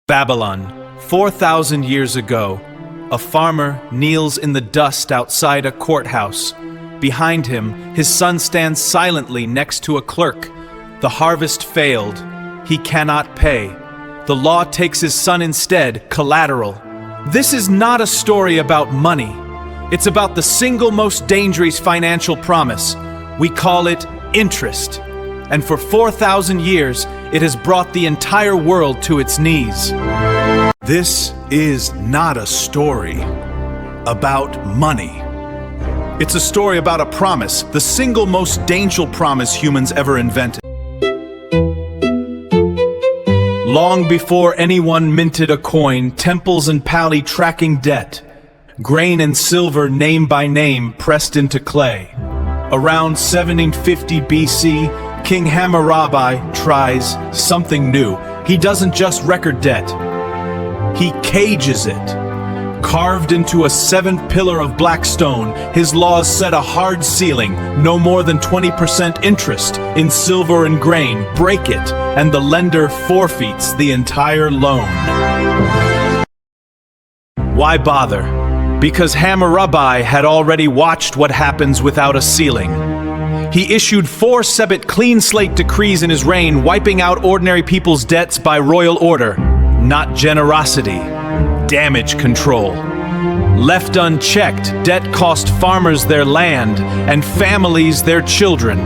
Babylon, 4,000 years ago, a farmer kneels in the dust outside a courthouse. Behind him, his son stands silently next to a clerk. The harvest failed. He cannot pay. The law takes his son instead, collateral. This is not a story about money. It's about the single most dangerous financial promise. We call it interest. And for 4,000 years, it has brought the entire world to its knees. This is not a story about money. It's a story about a promise, the single most dangerous promise humans ever invented. Long before anyone minted a coin, temples and pali tracking debt, grain and silver name by name pressed into clay. Around 1750 BC, King Hammurabi tries something new. He doesn't just record debt, he cages it. Carved into a 7th pillar of black stone, his laws set a hard ceiling, no more than 20% interest in silver and grain. Break it, and the lender forfeits the entire loan. Why bother? Because Hammurabi had already watched what happens without a ceiling. He issued 4 Sebit clean slate decrees in his reign, wiping out ordinary people's debts by royal order. Not generosity, damage control. Left unchecked, debt cost farmers their land and families their children.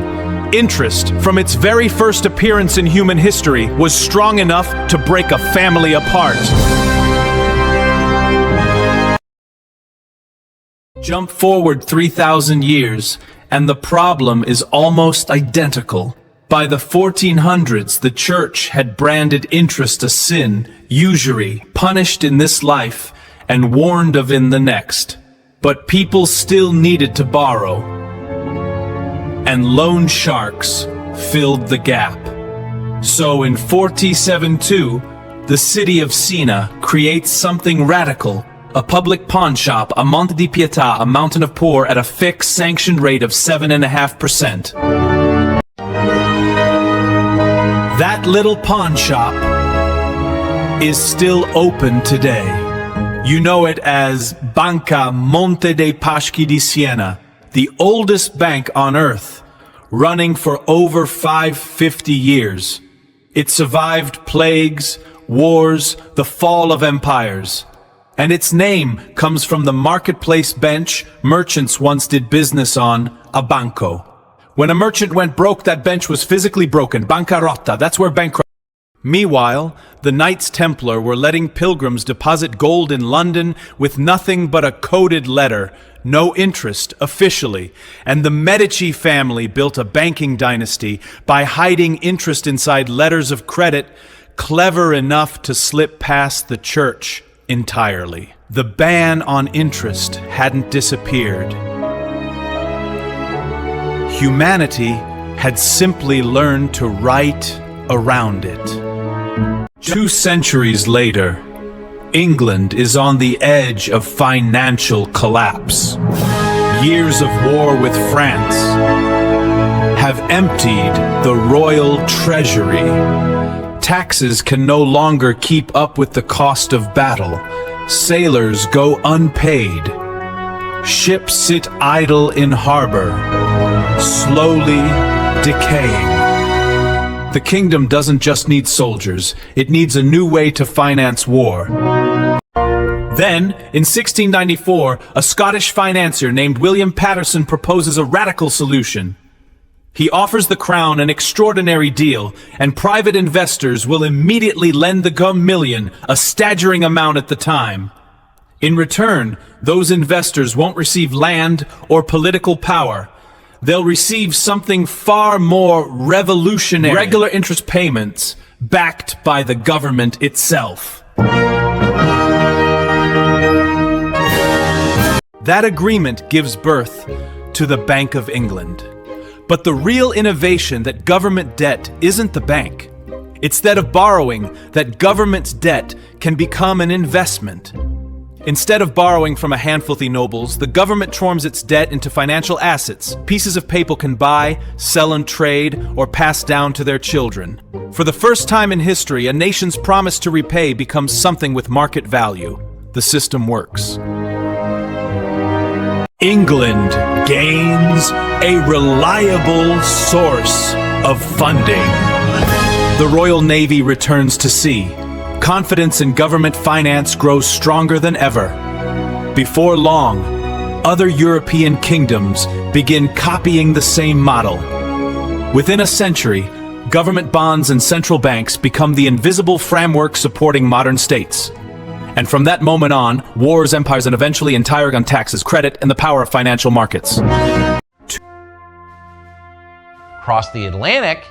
Interest, from its very first appearance in human history, was strong enough to break a family apart. Jump forward 3,000 years, and the problem is almost identical. By the 1400s, the church had branded interest a sin, usury, punished in this life, and warned of in the next. But people still needed to borrow, and loan sharks filled the gap. So in 47-2, the city of Sina creates something radical. A public pawnshop, a Monte di Pietà, a mountain of poor, at a fixed sanctioned rate of 7.5%. That little pawnshop is still open today. You know it as Banca Monte dei Paschi di Siena, the oldest bank on earth, running for over 550 years. It survived plagues, wars, the fall of empires. And its name comes from the marketplace bench merchants once did business on, a banco. When a merchant went broke, that bench was physically broken, bancarotta, that's where bankrupt. Meanwhile, the Knights Templar were letting pilgrims deposit gold in London with nothing but a coded letter, no interest officially, and the Medici family built a banking dynasty by hiding interest inside letters of credit, clever enough to slip past the church entirely. The ban on interest hadn't disappeared. Humanity had simply learned to write around it. 2 centuries later, England is on the edge of financial collapse. Years of war with France have emptied the royal treasury. Taxes can no longer keep up with the cost of battle. Sailors go unpaid. Ships sit idle in harbor, slowly decaying. The kingdom doesn't just need soldiers, it needs a new way to finance war. Then, in 1694, a Scottish financier named William Paterson proposes a radical solution. He offers the crown an extraordinary deal, and private investors will immediately lend the $1 a staggering amount at the time. In return, those investors won't receive land or political power. They'll receive something far more revolutionary: regular interest payments backed by the government itself. That agreement gives birth to the Bank of England. But the real innovation that government debt isn't the bank. Instead of borrowing, that government's debt can become an investment. Instead of borrowing from a handful of nobles, the government transforms its debt into financial assets, pieces of paper can buy, sell and trade, or pass down to their children. For the first time in history, a nation's promise to repay becomes something with market value. The system works. England gains a reliable source of funding. The Royal Navy returns to sea. Confidence in government finance grows stronger than ever. Before long, other European kingdoms begin copying the same model. Within a century, government bonds and central banks become the invisible framework supporting modern states. And from that moment on, wars, empires, and eventually entire on taxes, credit, and the power of financial markets. Cross the Atlantic,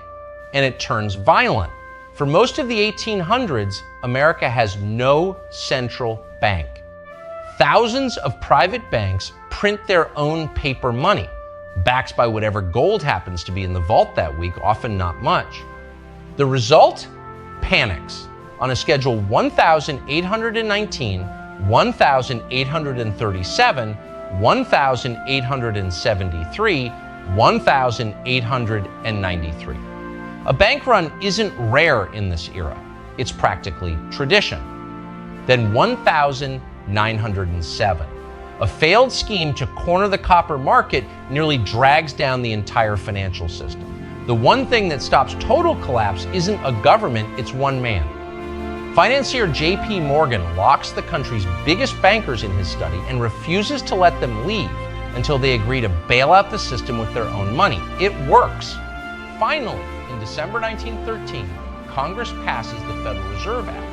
and it turns violent. For most of the 1800s, America has no central bank. Thousands of private banks print their own paper money, backed by whatever gold happens to be in the vault that week, often not much. The result? Panics. On a schedule 1,819, 1,837, 1,873, 1,893. A bank run isn't rare in this era. It's practically tradition. Then 1,907. A failed scheme to corner the copper market nearly drags down the entire financial system. The one thing that stops total collapse isn't a government, it's one man. Financier J.P. Morgan locks the country's biggest bankers in his study and refuses to let them leave until they agree to bail out the system with their own money. It works. Finally, in December 1913, Congress passes the Federal Reserve Act.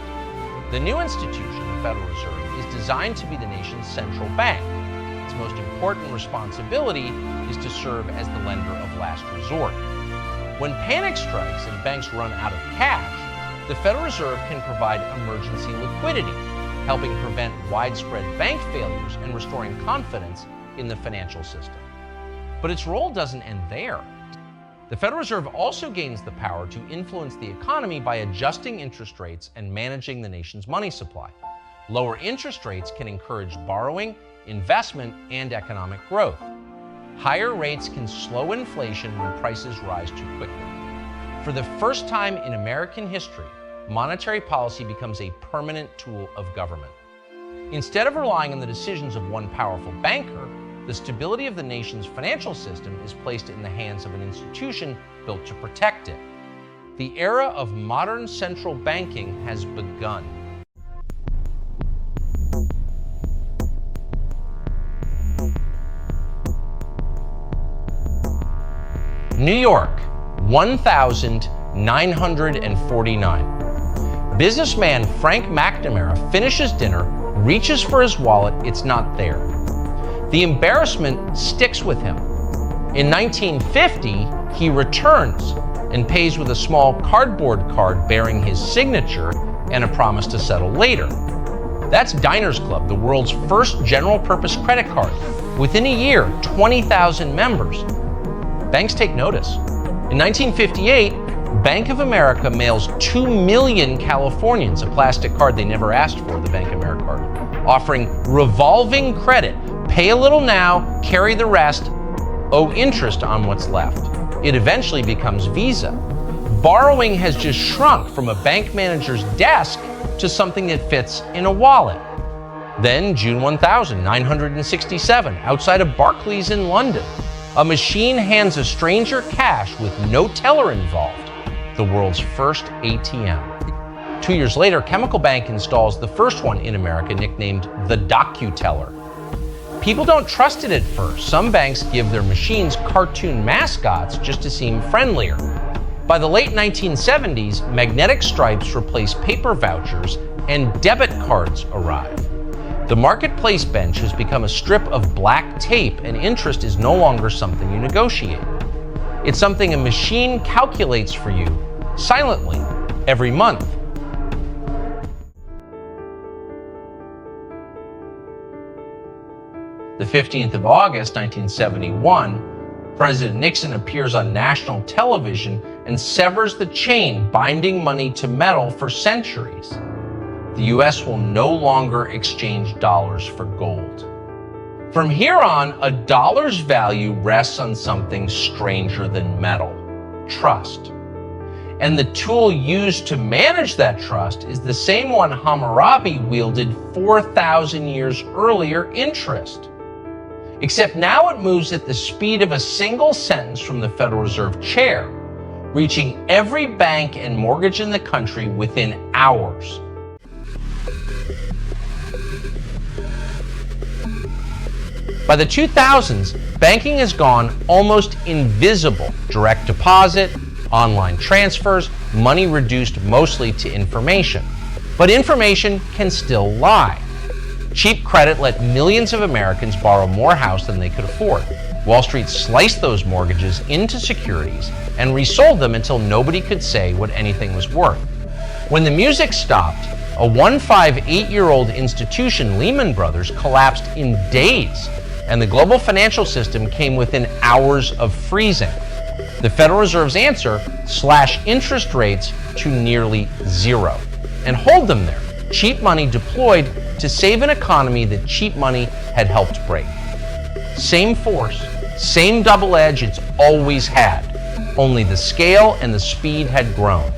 The new institution, the Federal Reserve, is designed to be the nation's central bank. Its most important responsibility is to serve as the lender of last resort. When panic strikes and banks run out of cash, the Federal Reserve can provide emergency liquidity, helping prevent widespread bank failures and restoring confidence in the financial system. But its role doesn't end there. The Federal Reserve also gains the power to influence the economy by adjusting interest rates and managing the nation's money supply. Lower interest rates can encourage borrowing, investment, and economic growth. Higher rates can slow inflation when prices rise too quickly. For the first time in American history, monetary policy becomes a permanent tool of government. Instead of relying on the decisions of one powerful banker, the stability of the nation's financial system is placed in the hands of an institution built to protect it. The era of modern central banking has begun. New York, 1,949. Businessman Frank McNamara finishes dinner, reaches for his wallet, it's not there. The embarrassment sticks with him. In 1950, he returns and pays with a small cardboard card bearing his signature and a promise to settle later. That's Diners Club, the world's first general-purpose credit card. Within a year, 20,000 members. Banks take notice. In 1958, Bank of America mails 2 million Californians a plastic card they never asked for, the Bank of America card, offering revolving credit. Pay a little now, carry the rest, owe interest on what's left. It eventually becomes Visa. Borrowing has just shrunk from a bank manager's desk to something that fits in a wallet. Then, June 1967, outside of Barclays in London, a machine hands a stranger cash with no teller involved, the world's first ATM. 2 years later, Chemical Bank installs the first one in America, nicknamed the DocuTeller. People don't trust it at first. Some banks give their machines cartoon mascots just to seem friendlier. By the late 1970s, magnetic stripes replace paper vouchers and debit cards arrive. The marketplace bench has become a strip of black tape, and interest is no longer something you negotiate. It's something a machine calculates for you silently every month. The 15th of August, 1971, President Nixon appears on national television and severs the chain binding money to metal for centuries. the US will no longer exchange dollars for gold. From here on, a dollar's value rests on something stranger than metal: trust. And the tool used to manage that trust is the same one Hammurabi wielded 4,000 years earlier: interest. Except now it moves at the speed of a single sentence from the Federal Reserve chair, reaching every bank and mortgage in the country within hours. By the 2000s, banking has gone almost invisible. Direct deposit, online transfers, money reduced mostly to information. But information can still lie. Cheap credit let millions of Americans borrow more house than they could afford. Wall Street sliced those mortgages into securities and resold them until nobody could say what anything was worth. When the music stopped, a 158-year-old institution, Lehman Brothers, collapsed in days, and the global financial system came within hours of freezing. The Federal Reserve's answer: slash interest rates to nearly zero and hold them there. Cheap money deployed to save an economy that cheap money had helped break. Same force, same double edge it's always had, only the scale and the speed had grown.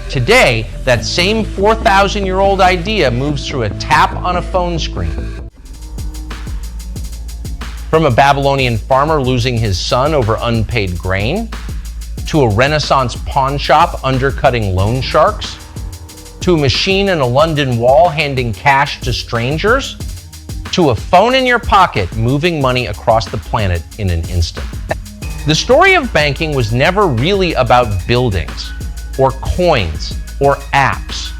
Today, that same 4,000-year-old idea moves through a tap on a phone screen. From a Babylonian farmer losing his son over unpaid grain, to a Renaissance pawnshop undercutting loan sharks, to a machine in a London wall handing cash to strangers, to a phone in your pocket moving money across the planet in an instant. The story of banking was never really about buildings, or coins, or apps.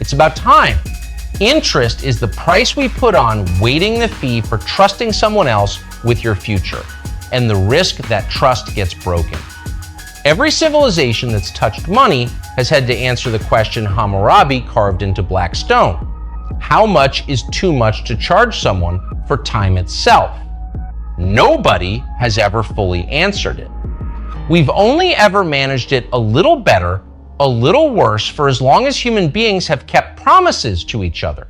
It's about time. Interest is the price we put on waiting the fee for trusting someone else with your future, and the risk that trust gets broken. Every civilization that's touched money has had to answer the question Hammurabi carved into black stone: how much is too much to charge someone for time itself? Nobody has ever fully answered it. We've only ever managed it a little better, a little worse, for as long as human beings have kept promises to each other.